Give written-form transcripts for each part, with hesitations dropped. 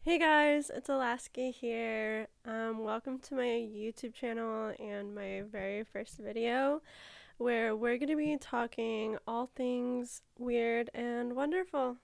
Hey guys, it's Alaska here. Welcome to my YouTube channel and my very first video where we're going to be talking all things weird and wonderful.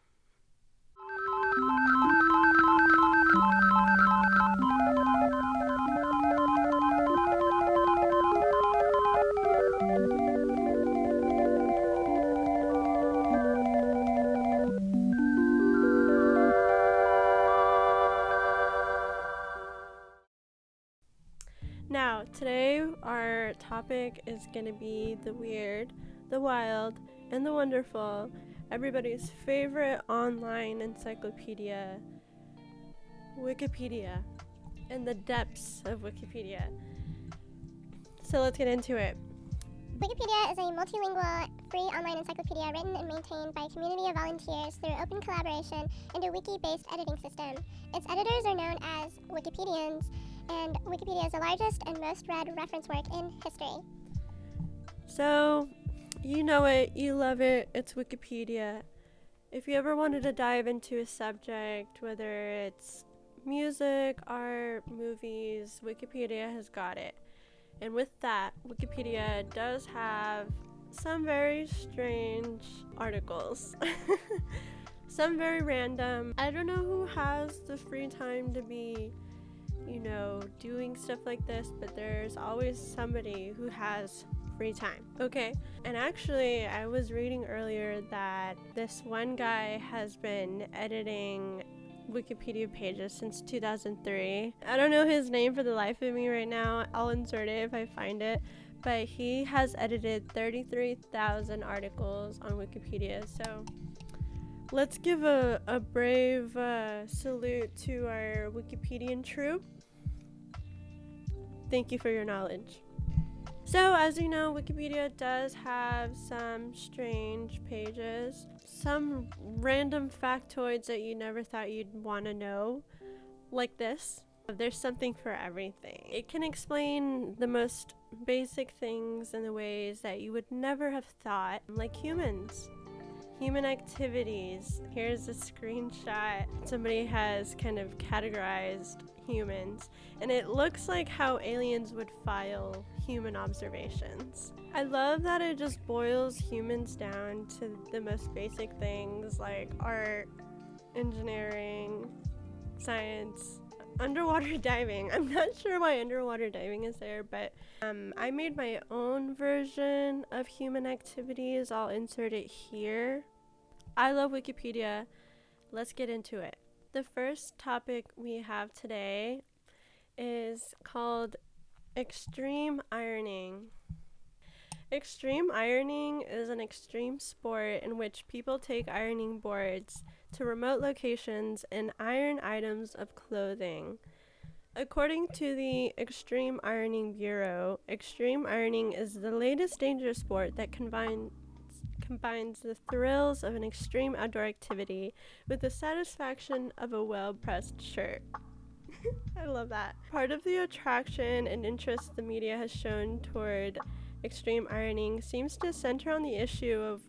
Now, today our topic is going to be the weird, the wild, and the wonderful, everybody's favorite online encyclopedia, Wikipedia, and the depths of Wikipedia. So let's get into it. Wikipedia is a multilingual, free online encyclopedia written and maintained by a community of volunteers through open collaboration and a wiki-based editing system. Its editors are known as Wikipedians, and Wikipedia is the largest and most read reference work in history. So, you know it, you love it, it's Wikipedia. If you ever wanted to dive into a subject, whether it's music, art, movies, Wikipedia has got it. And with that, Wikipedia does have some very strange articles. Some very random. I don't know who has the free time to be, doing stuff like this, but there's always somebody who has free time. Okay, and actually I was reading earlier that this one guy has been editing Wikipedia pages since 2003. I don't know his name for the life of me right now. I'll insert it if I find it, but he has edited 33,000 articles on Wikipedia. So let's give a brave salute to our Wikipedian troop. Thank you for your knowledge. So, as you know, Wikipedia does have some strange pages, some random factoids that you never thought you'd want to know, like this. There's something for everything. It can explain the most basic things in the ways that you would never have thought, like humans. Human activities. Here's a screenshot. Somebody has kind of categorized humans, and it looks like how aliens would file human observations. I love that it just boils humans down to the most basic things like art, engineering, science, underwater diving. I'm not sure why underwater diving is there, but I made my own version of human activities. I'll insert it here. I love Wikipedia. Let's get into it. The first topic we have today is called extreme ironing. Extreme ironing is an extreme sport in which people take ironing boards to remote locations and iron items of clothing. According to the Extreme Ironing Bureau, extreme ironing is the latest dangerous sport that combines the thrills of an extreme outdoor activity with the satisfaction of a well-pressed shirt. I love that. Part of the attraction and interest the media has shown toward extreme ironing seems to center on the issue of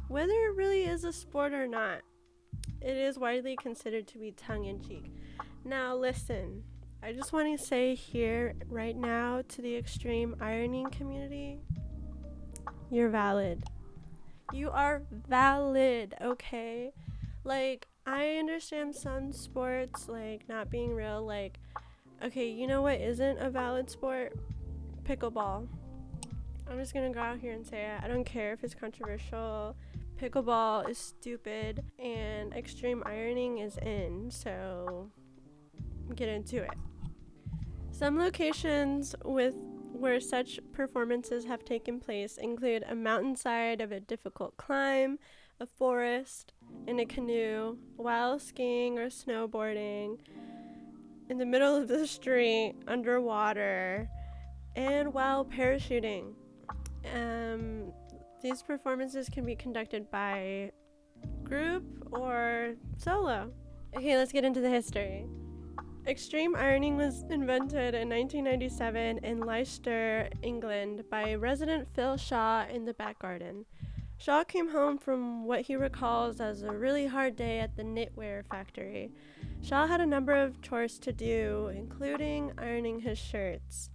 whether it really is a sport or not. It is widely considered to be tongue-in-cheek. Now listen, I just want to say here right now to the extreme ironing community, you're valid. You are valid, okay? Like, I understand some sports, like, not being real. Like, okay, you know what isn't a valid sport? Pickleball. I'm just gonna go out here and say it. I don't care if it's controversial. Pickleball is stupid, and extreme ironing is in, so get into it. Some locations where such performances have taken place include a mountainside of a difficult climb, a forest, in a canoe, while skiing or snowboarding, in the middle of the street, underwater, and while parachuting. These performances can be conducted by group or solo. Okay, let's get into the history. Extreme ironing was invented in 1997 in Leicester, England by resident Phil Shaw in the back garden. Shaw came home from what he recalls as a really hard day at the knitwear factory. Shaw had a number of chores to do, including ironing his shirts.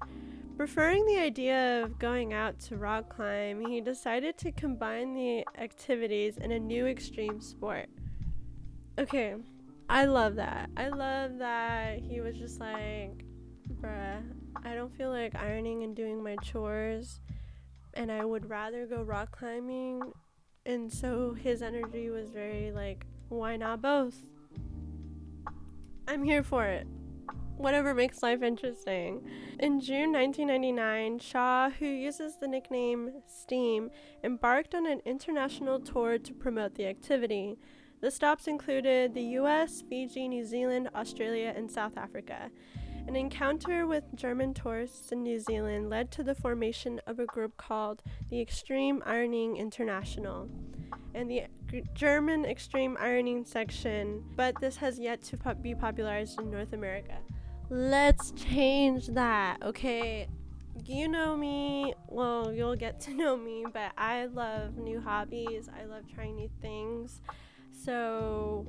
Preferring the idea of going out to rock climb, he decided to combine the activities in a new extreme sport. Okay, I love that. I love that he was just like, bruh, I don't feel like ironing and doing my chores, and I would rather go rock climbing. And so his energy was very like, why not both? I'm here for it. Whatever makes life interesting. In June 1999, Shaw, who uses the nickname Steam, embarked on an international tour to promote the activity. The stops included the US, Fiji, New Zealand, Australia, and South Africa. An encounter with German tourists in New Zealand led to the formation of a group called the Extreme Ironing International and the German Extreme Ironing Section, but this has yet to be popularized in North America. Let's change that, okay? You know me, well, you'll get to know me, but I love new hobbies. I love trying new things. So,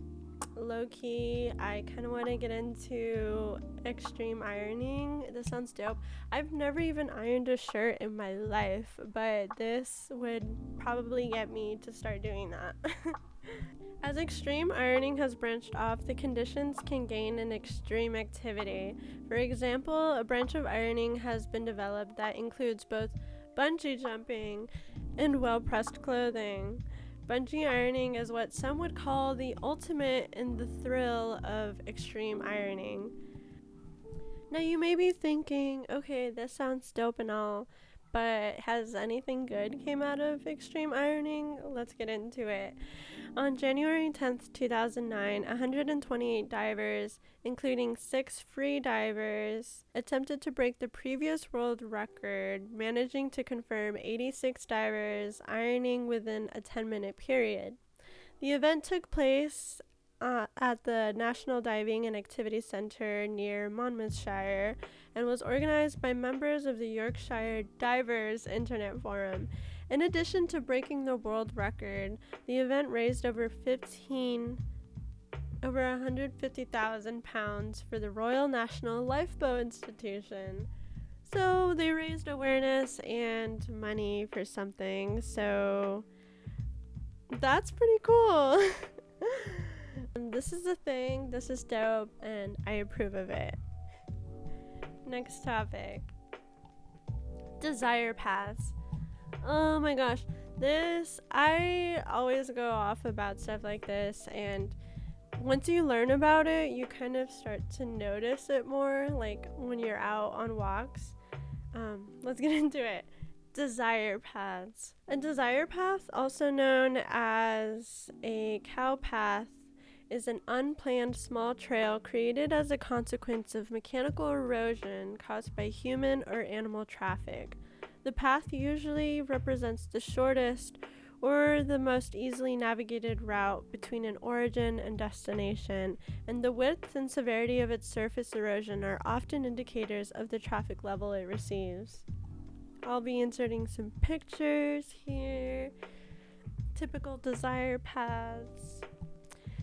low-key, I kind of want to get into extreme ironing. This sounds dope. I've never even ironed a shirt in my life, but this would probably get me to start doing that. As extreme ironing has branched off, the conditions can gain an extreme activity. For example, a branch of ironing has been developed that includes both bungee jumping and well-pressed clothing. Bungee ironing is what some would call the ultimate in the thrill of extreme ironing. Now you may be thinking, okay, this sounds dope and all, but has anything good came out of extreme ironing? Let's get into it. On January 10th, 2009, 128 divers, including 6 free divers, attempted to break the previous world record, managing to confirm 86 divers ironing within a 10-minute period. The event took place at the National Diving and Activity Centre near Monmouthshire and was organized by members of the Yorkshire Divers Internet Forum. In addition to breaking the world record, the event raised over £150,000 for the Royal National Lifeboat Institution. So they raised awareness and money for something, so that's pretty cool. This is a thing, this is dope, and I approve of it. Next topic. Desire paths. Oh my gosh, I always go off about stuff like this, and once you learn about it, you kind of start to notice it more, like when you're out on walks. Let's get into it. Desire paths. A desire path, also known as a cow path, is an unplanned small trail created as a consequence of mechanical erosion caused by human or animal traffic. The path usually represents the shortest or the most easily navigated route between an origin and destination, and the width and severity of its surface erosion are often indicators of the traffic level it receives. I'll be inserting some pictures here. Typical desire paths.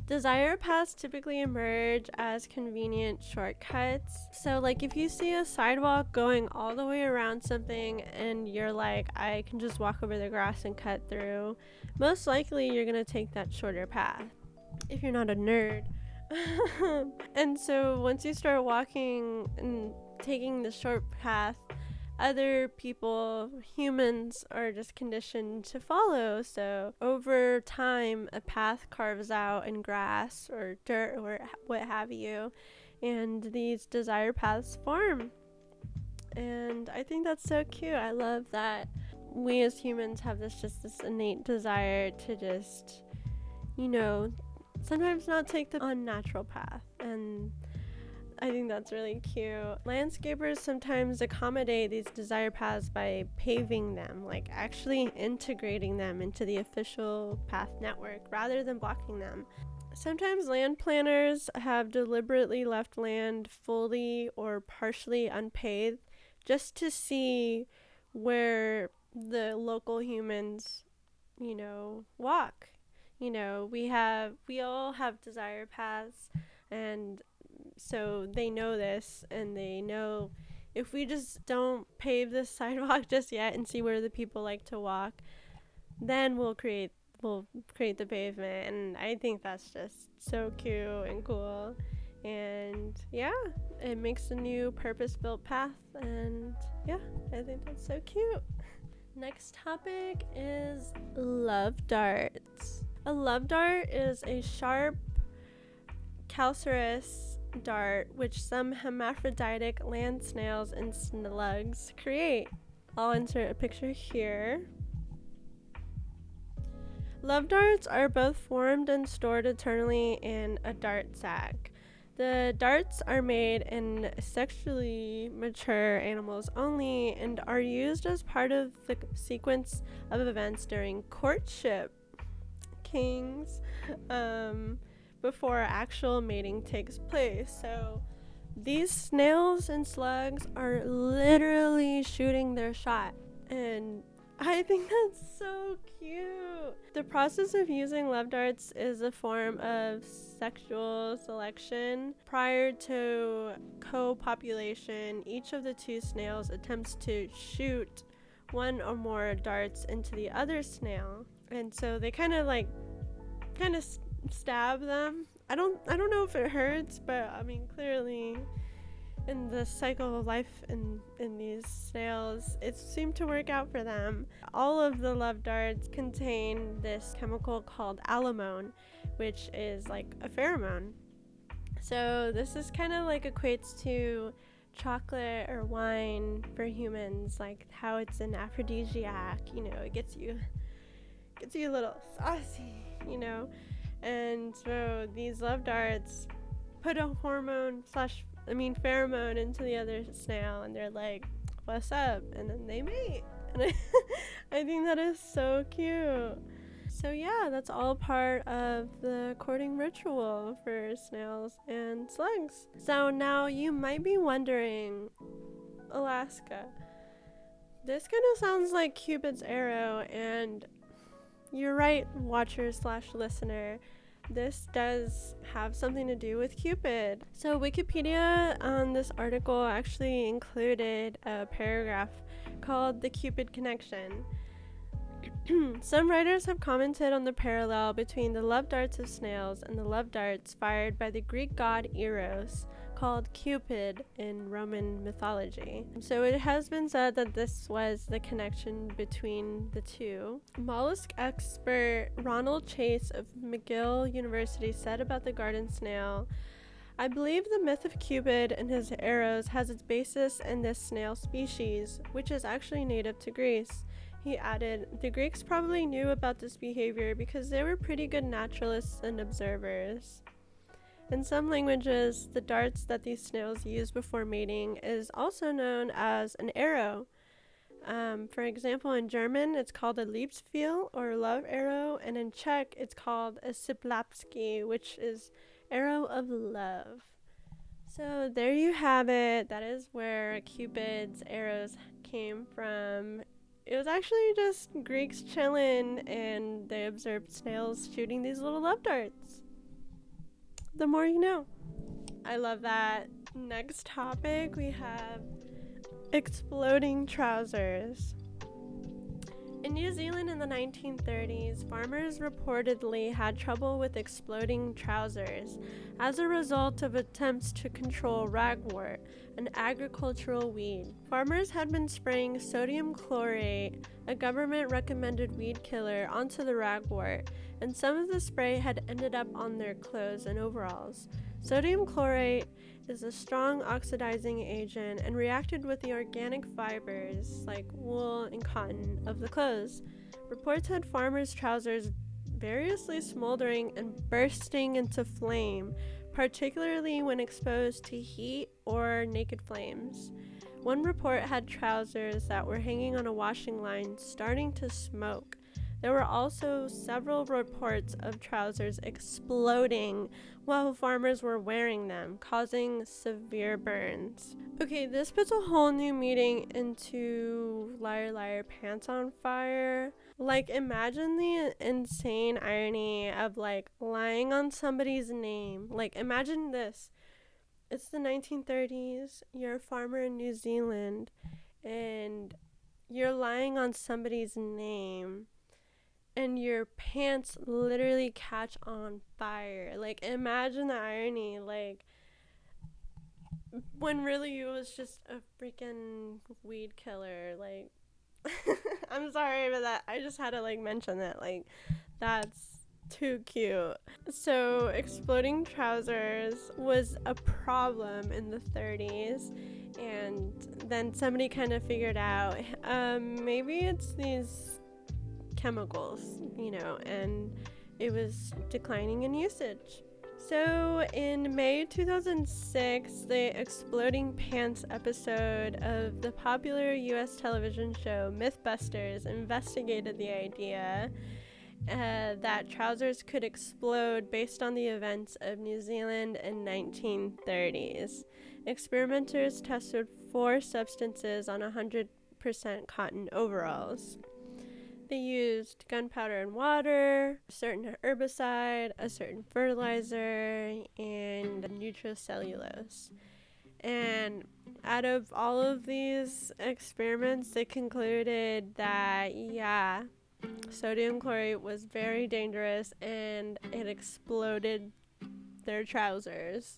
Desire paths typically emerge as convenient shortcuts. So like if you see a sidewalk going all the way around something and you're like, I can just walk over the grass and cut through, most likely you're gonna take that shorter path if you're not a nerd. And so once you start walking and taking the short path, other people, humans, are just conditioned to follow. So over time, a path carves out in grass or dirt or what have you, and these desire paths form. And I think that's so cute. I love that we as humans have this innate desire to just, sometimes not take the unnatural path. And I think that's really cute. Landscapers sometimes accommodate these desire paths by paving them, like actually integrating them into the official path network rather than blocking them. Sometimes land planners have deliberately left land fully or partially unpaved just to see where the local humans walk. We all have desire paths, and so they know this, and they know if we just don't pave this sidewalk just yet and see where the people like to walk, then we'll create the pavement. And I think that's just so cute and cool. And yeah, it makes a new purpose-built path, and yeah, I think that's so cute. Next topic is love darts. A love dart is a sharp calcareous dart which some hermaphroditic land snails and slugs create. I'll insert a picture here. Love darts are both formed and stored eternally in a dart sac. The darts are made in sexually mature animals only and are used as part of the sequence of events during courtship. Kings, before actual mating takes place. So these snails and slugs are literally shooting their shot, and I think that's so cute. The process of using love darts is a form of sexual selection. Prior to copopulation, each of the two snails attempts to shoot one or more darts into the other snail, and so they kind of stab them. I don't know if it hurts, but I mean, clearly in the cycle of life in these snails, it seemed to work out for them. All of the love darts contain this chemical called alamone, which is like a pheromone. So this is kind of like equates to chocolate or wine for humans, like how it's an aphrodisiac. It gets you a little saucy, and so these love darts put a pheromone into the other snail, and they're like, what's up? And then they mate. And I think that is so cute. So yeah, that's all part of the courting ritual for snails and slugs. So now you might be wondering, Alaska, this kind of sounds like Cupid's arrow, and you're right, watcher/listener. This does have something to do with Cupid. So Wikipedia on this article actually included a paragraph called The Cupid Connection. Some writers have commented on the parallel between the love darts of snails and the love darts fired by the Greek god Eros, called Cupid in Roman mythology. So it has been said that this was the connection between the two. Mollusk expert Ronald Chase of McGill University said about the garden snail, "I believe the myth of Cupid and his arrows has its basis in this snail species, which is actually native to Greece." He added, "The Greeks probably knew about this behavior because they were pretty good naturalists and observers." In some languages, the darts that these snails use before mating is also known as an arrow. For example, in German, it's called a Liebesfehl or love arrow, and in Czech, it's called a Siplapsky, which is arrow of love. So there you have it. That is where Cupid's arrows came from. It was actually just Greeks chilling, and they observed snails shooting these little love darts. The more you know. I love that. Next topic, we have exploding trousers. In New Zealand in the 1930s, farmers reportedly had trouble with exploding trousers as a result of attempts to control ragwort, an agricultural weed. Farmers had been spraying sodium chlorate, a government-recommended weed killer, onto the ragwort, and some of the spray had ended up on their clothes and overalls. Sodium chlorate is a strong oxidizing agent and reacted with the organic fibers, like wool and cotton, of the clothes. Reports had farmers' trousers variously smoldering and bursting into flame, particularly when exposed to heat or naked flames. One report had trousers that were hanging on a washing line starting to smoke. There were also several reports of trousers exploding while farmers were wearing them, causing severe burns. Okay, this puts a whole new meaning into Liar Liar Pants on Fire. Like, imagine the insane irony of, like, lying on somebody's name. Like, imagine this. It's the 1930s, you're a farmer in New Zealand, and you're lying on somebody's name, and your pants literally catch on fire. Like, imagine the irony, like, when really it was just a freaking weed killer. Like, I'm sorry about that. I just had to, like, mention that. Like, that's too cute. So, exploding trousers was a problem in the 30s, and then somebody kind of figured out, maybe it's these chemicals, and it was declining in usage. So in May 2006, the Exploding Pants episode of the popular US television show Mythbusters investigated the idea that trousers could explode based on the events of New Zealand in 1930s. Experimenters tested 4 substances on 100% cotton overalls. They used gunpowder and water, a certain herbicide, a certain fertilizer, and nitrocellulose. And out of all of these experiments, they concluded that, sodium chlorate was very dangerous and it exploded their trousers.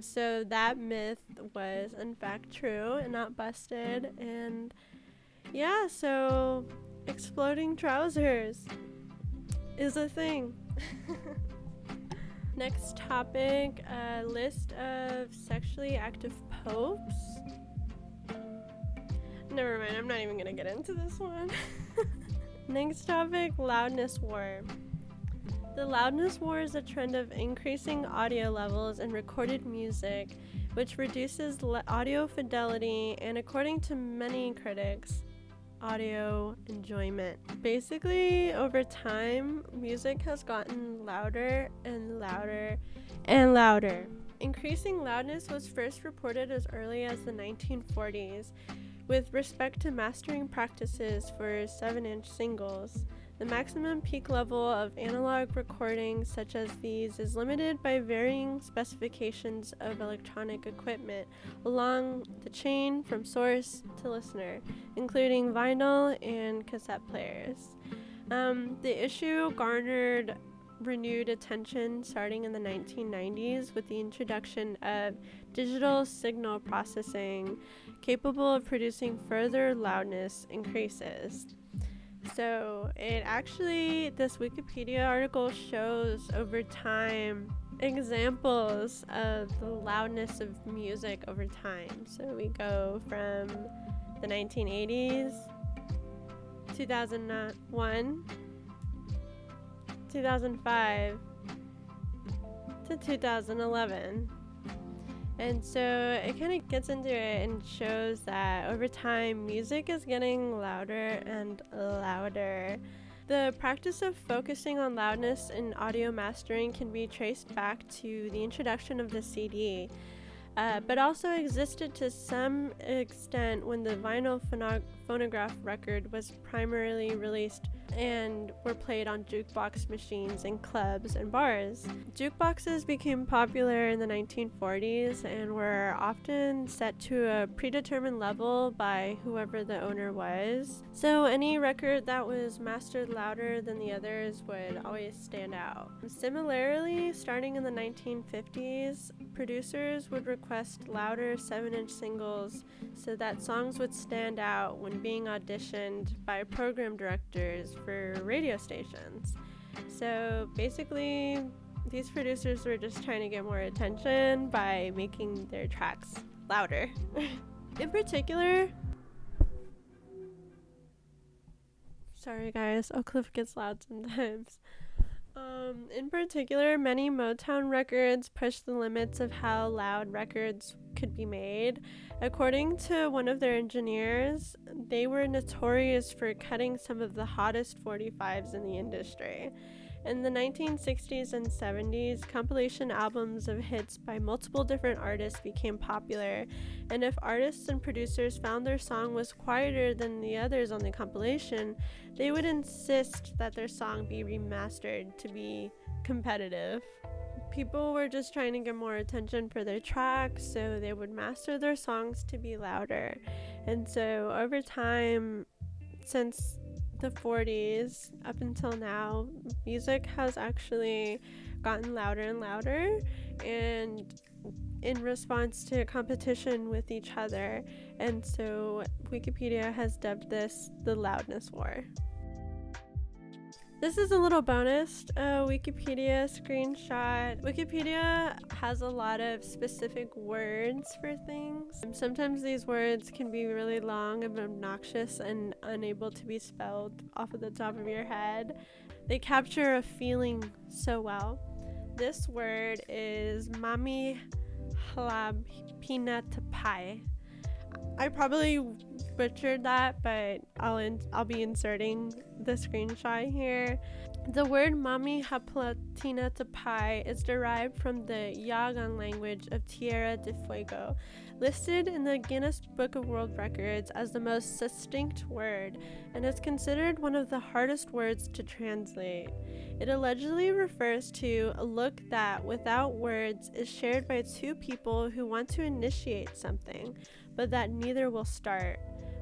So that myth was in fact true and not busted. And so exploding trousers is a thing. Next topic, a list of sexually active popes. Never mind, I'm not even gonna get into this one. Next topic, loudness war. The loudness war is a trend of increasing audio levels in recorded music, which reduces audio fidelity and, according to many critics, audio enjoyment. Basically, over time, music has gotten louder and louder and louder. Increasing loudness was first reported as early as the 1940s, with respect to mastering practices for 7-inch singles. The maximum peak level of analog recordings such as these is limited by varying specifications of electronic equipment along the chain from source to listener, including vinyl and cassette players. The issue garnered renewed attention starting in the 1990s with the introduction of digital signal processing capable of producing further loudness increases. So this Wikipedia article shows over time examples of the loudness of music over time. So we go from the 1980s, 2001, 2005 to 2011. And so it kind of gets into it and shows that over time, music is getting louder and louder. The practice of focusing on loudness in audio mastering can be traced back to the introduction of the CD, but also existed to some extent when the vinyl phonograph record was primarily released and were played on jukebox machines in clubs and bars. Jukeboxes became popular in the 1940s and were often set to a predetermined level by whoever the owner was. So any record that was mastered louder than the others would always stand out. Similarly, starting in the 1950s, producers would request louder 7-inch singles so that songs would stand out when being auditioned by program directors for radio stations. So basically, these producers were just trying to get more attention by making their tracks louder. In particular, sorry guys, Oak Cliff gets loud sometimes. In particular, many Motown records pushed the limits of how loud records could be made. According to one of their engineers, they were notorious for cutting some of the hottest 45s in the industry. In the 1960s and 70s, compilation albums of hits by multiple different artists became popular, and if artists and producers found their song was quieter than the others on the compilation, they would insist that their song be remastered to be competitive. People were just trying to get more attention for their tracks, so they would master their songs to be louder. And so over time, since the 40s up until now, music has actually gotten louder and louder, and in response to competition with each other. And so Wikipedia has dubbed this the loudness war. This is a little bonus Wikipedia screenshot. Wikipedia has a lot of specific words for things. Sometimes these words can be really long and obnoxious and unable to be spelled off of the top of your head. They capture a feeling so well. This word is mami hlapinatapai. I probably butchered that, but I'll be inserting the screenshot here. The word mami hlapinatapai is derived from the Yagan language of Tierra del Fuego, listed in the Guinness Book of World Records as the most succinct word, and is considered one of the hardest words to translate. It allegedly refers to a look that, without words, is shared by two people who want to initiate something, but that neither will start,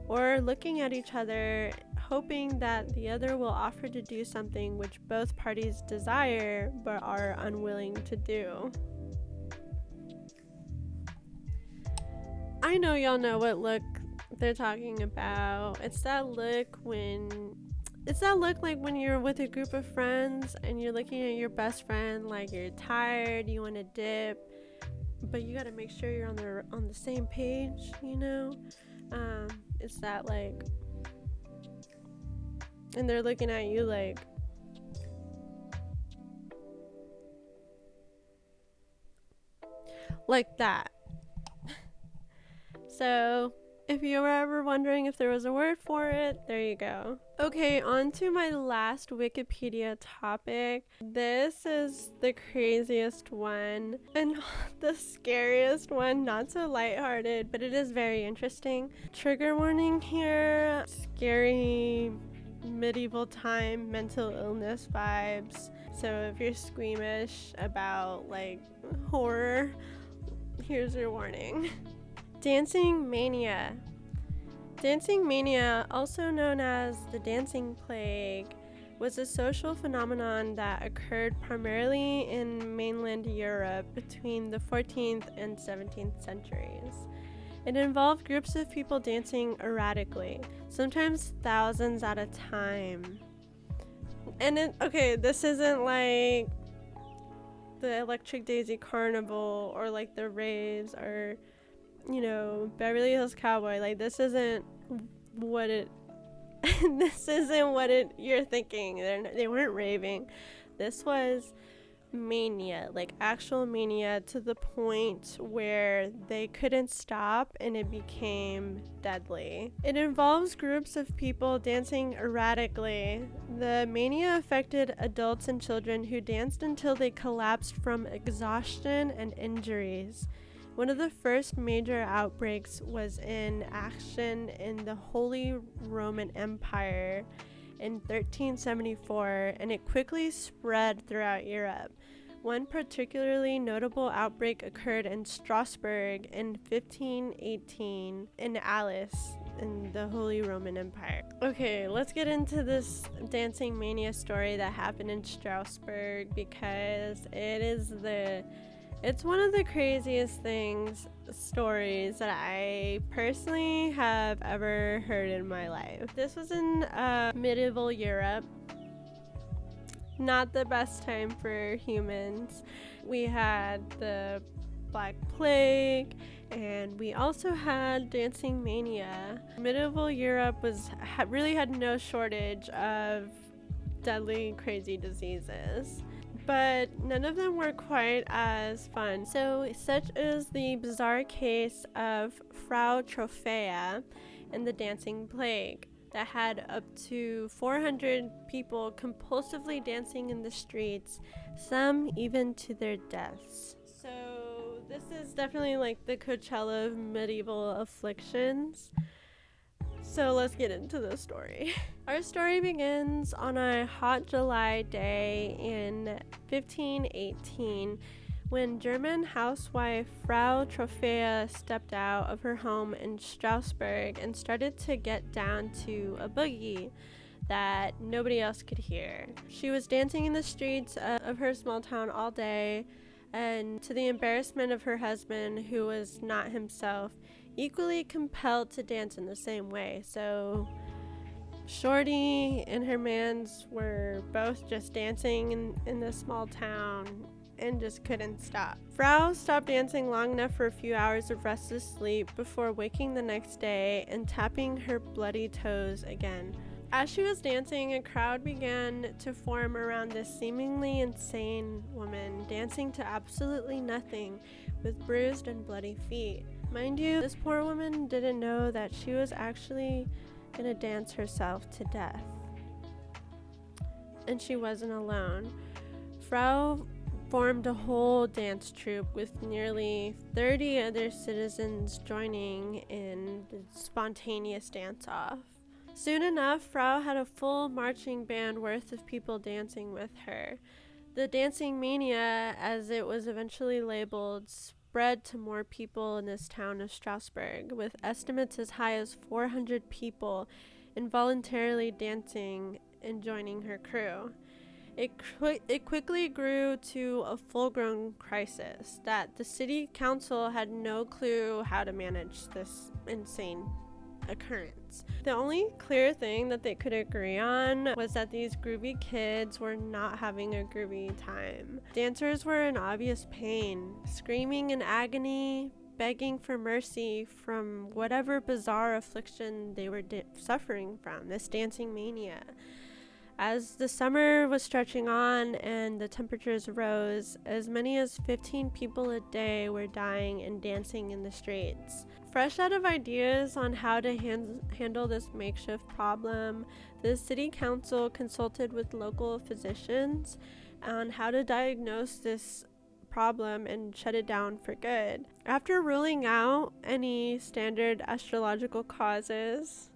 or looking at each other, hoping that the other will offer to do something which both parties desire but are unwilling to do. I know y'all know what look they're talking about. It's that look like when you're with a group of friends and you're looking at your best friend like you're tired, you want to dip, but you gotta make sure you're on the same page, you know? It's that like, and they're looking at you like that. So if you were ever wondering if there was a word for it, there you go. Okay, on to my last Wikipedia topic. This is the craziest one and the scariest one, not so lighthearted, but it is very interesting. Trigger warning here, scary medieval time mental illness vibes. So if you're squeamish about like horror, here's your warning. Dancing mania. Dancing mania, also known as the dancing plague, was a social phenomenon that occurred primarily in mainland Europe between the 14th and 17th centuries. It involved groups of people dancing erratically, sometimes thousands at a time. And this isn't like the Electric Daisy Carnival or like the raves or, you know, Beverly Hills Cowboy. Like, this isn't what you're thinking. They weren't raving. This was mania, like actual mania, to the point where they couldn't stop and it became deadly. It involves groups of people dancing erratically. The mania affected adults and children who danced until they collapsed from exhaustion and injuries. One of the first major outbreaks was in action in the Holy Roman Empire in 1374, and it quickly spread throughout Europe. One particularly notable outbreak occurred in Strasbourg in 1518 in Alice in the Holy Roman Empire. Okay, let's get into this dancing mania story that happened in Strasbourg, because it's one of the craziest stories that I personally have ever heard in my life. This was in medieval Europe. Not the best time for humans. We had the Black Plague, and we also had dancing mania. Medieval Europe really had no shortage of deadly, crazy diseases. But none of them were quite as fun. So, such is the bizarre case of Frau Trophäa and the dancing plague that had up to 400 people compulsively dancing in the streets, some even to their deaths. So, this is definitely like the Coachella of medieval afflictions. So let's get into the story. Our story begins on a hot July day in 1518 when German housewife Frau Trophäa stepped out of her home in Strasbourg and started to get down to a boogie that nobody else could hear. She was dancing in the streets of her small town all day, and to the embarrassment of her husband, who was not himself equally compelled to dance in the same way. So Shorty and her mans were both just dancing in this small town and just couldn't stop. Frau stopped dancing long enough for a few hours of restless sleep before waking the next day and tapping her bloody toes again. As she was dancing, a crowd began to form around this seemingly insane woman, dancing to absolutely nothing with bruised and bloody feet. Mind you, this poor woman didn't know that she was actually gonna dance herself to death. And she wasn't alone. Frau formed a whole dance troupe with nearly 30 other citizens joining in the spontaneous dance-off. Soon enough, Frau had a full marching band worth of people dancing with her. The dancing mania, as it was eventually labeled, spread to more people in this town of Strasbourg, with estimates as high as 400 people involuntarily dancing and joining her crew. It quickly grew to a full-grown crisis that the city council had no clue how to manage this insane occurrence. The only clear thing that they could agree on was that these groovy kids were not having a groovy time. Dancers were in obvious pain, screaming in agony, begging for mercy from whatever bizarre affliction they were suffering from, this dancing mania. As the summer was stretching on and the temperatures rose, as many as 15 people a day were dying and dancing in the streets. Fresh out of ideas on how to handle this makeshift problem, the city council consulted with local physicians on how to diagnose this problem and shut it down for good. After ruling out any standard astrological causes,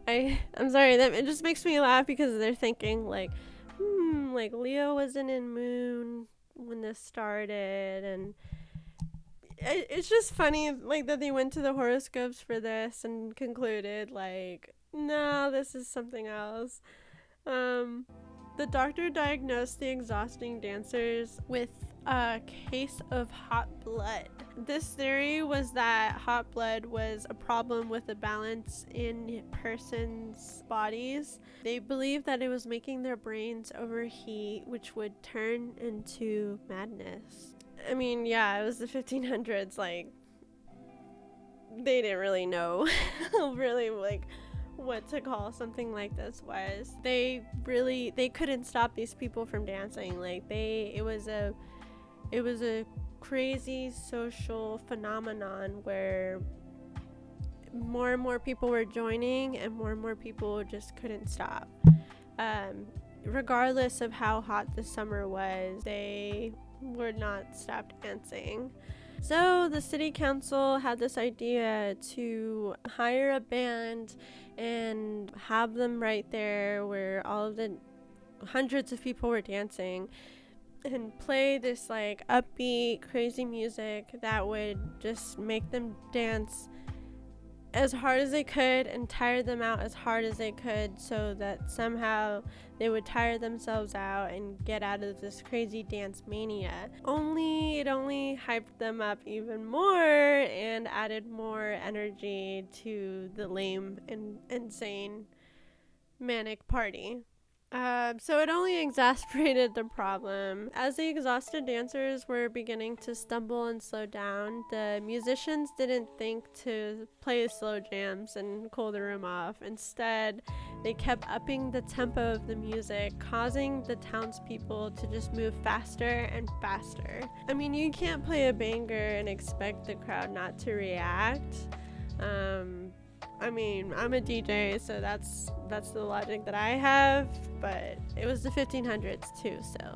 I'm sorry, it just makes me laugh because they're thinking like Leo wasn't in moon when this started, and it's just funny like that they went to the horoscopes for this and concluded like, no, this is something else. The doctor diagnosed the exhausting dancers with a case of hot blood. This theory was that hot blood was a problem with the balance in persons' bodies. They believed that it was making their brains overheat, which would turn into madness. I mean, yeah, it was the 1500s, like, they didn't really know really, like, what to call something like this was. They couldn't stop these people from dancing. Like, it was a crazy social phenomenon where more and more people were joining and more people just couldn't stop. Regardless of how hot the summer was, they would not stop dancing. So the city council had this idea to hire a band and have them right there where all of the hundreds of people were dancing, and play this like upbeat, crazy music that would just make them dance as hard as they could and tire them out as hard as they could, so that somehow they would tire themselves out and get out of this crazy dance mania. It only hyped them up even more and added more energy to the lame and insane manic party. So it only exacerbated the problem. As the exhausted dancers were beginning to stumble and slow down, the musicians didn't think to play slow jams and cool the room off. Instead, They kept upping the tempo of the music, causing the townspeople to just move faster and faster. I mean, you can't play a banger and expect the crowd not to react. I mean, I'm a DJ, so that's the logic that I have, but it was the 1500s too, so.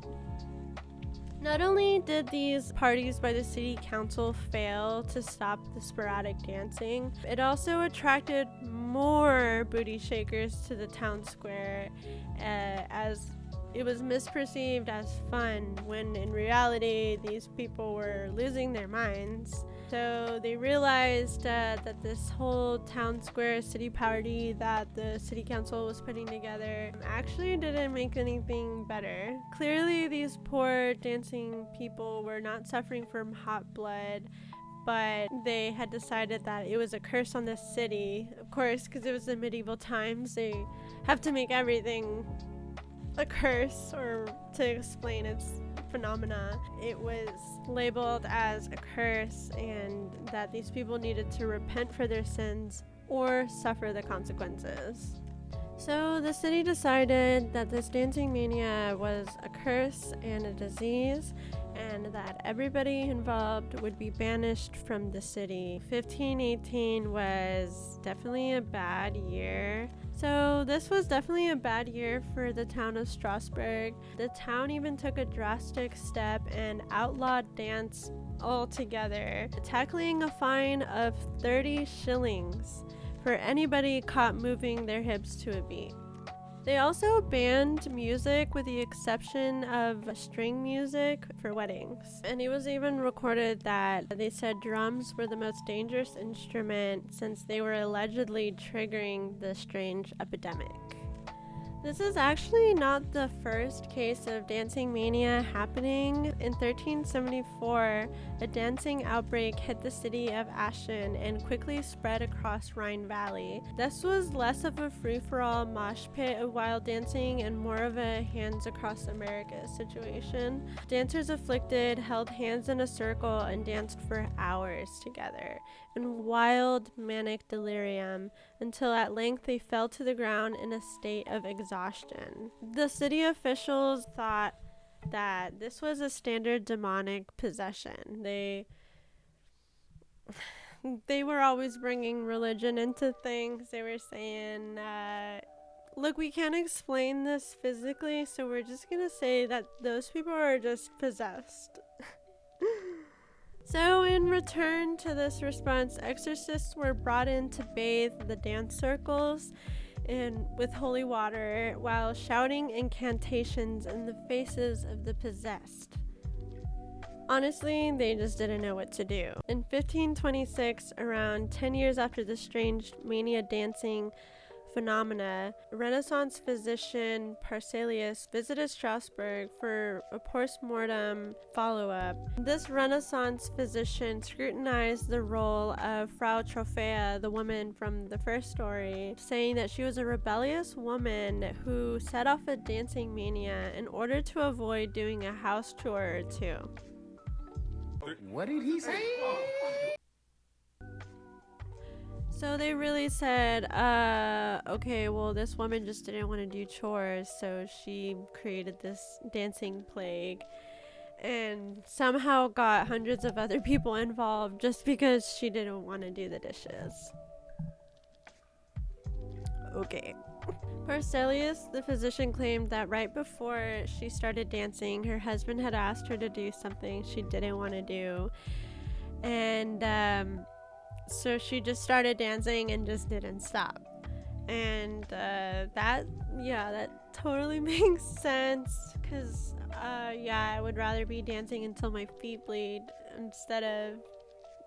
Not only did these parties by the city council fail to stop the sporadic dancing, it also attracted more booty shakers to the town square, as it was misperceived as fun when in reality these people were losing their minds. So they realized that this whole town square city party that the city council was putting together actually didn't make anything better. Clearly these poor dancing people were not suffering from hot blood, but they had decided that it was a curse on the city. Of course, because it was the medieval times, they have to make everything a curse or to explain its phenomena. It was labeled as a curse and that these people needed to repent for their sins or suffer the consequences. So the city decided that this dancing mania was a curse and a disease, and that everybody involved would be banished from the city. 1518 was definitely a bad year. So this was definitely a bad year for the town of Strasbourg. The town even took a drastic step and outlawed dance altogether, tackling a fine of 30 shillings for anybody caught moving their hips to a beat. They also banned music with the exception of string music for weddings. And it was even recorded that they said drums were the most dangerous instrument since they were allegedly triggering the strange epidemic. This is actually not the first case of dancing mania happening. In 1374, a dancing outbreak hit the city of Aachen and quickly spread across Rhine Valley. This was less of a free-for-all mosh pit of wild dancing and more of a hands across America situation. Dancers afflicted held hands in a circle and danced for hours together in wild manic delirium until at length they fell to the ground in a state of exhaustion. The city officials thought that this was a standard demonic possession. They were always bringing religion into things. They were saying, look, we can't explain this physically, so we're just gonna say that those people are just possessed. So in return to this response, exorcists were brought in to bathe the dance circles with holy water while shouting incantations in the faces of the possessed. Honestly, they just didn't know what to do. In 1526, around 10 years after the strange mania dancing phenomena, Renaissance physician Paracelsus visited Strasbourg for a post-mortem follow-up. This Renaissance physician scrutinized the role of Frau Trophea, the woman from the first story, saying that she was a rebellious woman who set off a dancing mania in order to avoid doing a house chore or two. What did he say? So they really said, okay, well, this woman just didn't want to do chores, so she created this dancing plague and somehow got hundreds of other people involved just because she didn't want to do the dishes. Okay. Paracelsus, the physician, claimed that right before she started dancing, her husband had asked her to do something she didn't want to do. And, so she just started dancing and just didn't stop. And that totally makes sense. Because, I would rather be dancing until my feet bleed instead of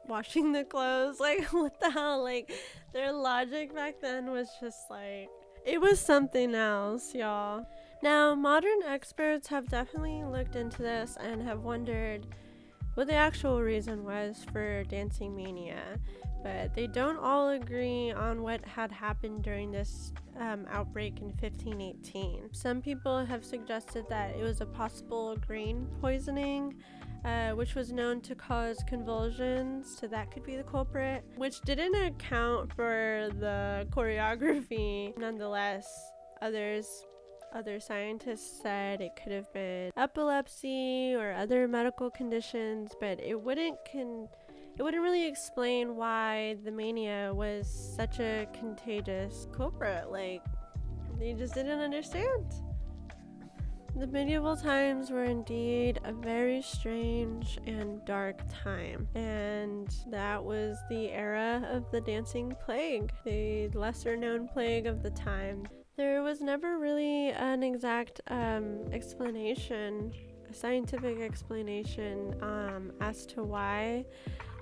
washing the clothes. Like, what the hell? Like, their logic back then was just like, it was something else, y'all. Now, modern experts have definitely looked into this and have wondered what the actual reason was for dancing mania, but they don't all agree on what had happened during this outbreak in 1518. Some people have suggested that it was a possible grain poisoning, which was known to cause convulsions, so that could be the culprit, which didn't account for the choreography. Nonetheless, other scientists said it could have been epilepsy or other medical conditions, but it wouldn't really explain why the mania was such a contagious culprit. Like, they just didn't understand. The medieval times were indeed a very strange and dark time, and that was the era of the dancing plague, the lesser known plague of the time. There was never really an exact explanation, a scientific explanation as to why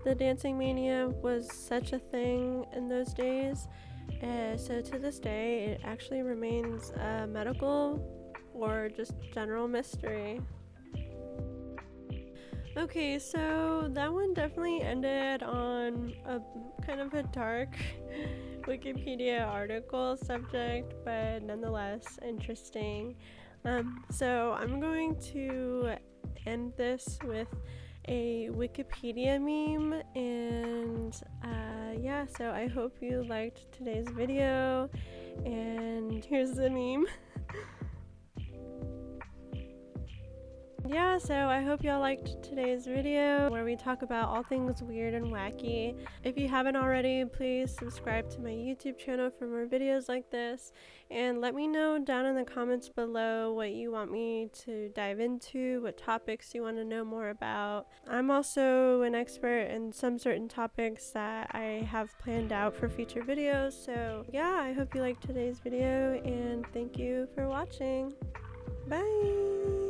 the dancing mania was such a thing in those days. So to this day, it actually remains a medical or just general mystery. Okay, so that one definitely ended on a kind of a dark Wikipedia article subject, but nonetheless interesting. So I'm going to end this with a Wikipedia meme, and yeah, so I hope you liked today's video, and here's the meme. Yeah, so I hope y'all liked today's video where we talk about all things weird and wacky. If you haven't already, please subscribe to my YouTube channel for more videos like this, and let me know down in the comments below what you want me to dive into, what topics you want to know more about. I'm also an expert in some certain topics that I have planned out for future videos, so yeah, I hope you liked today's video, and thank you for watching. Bye!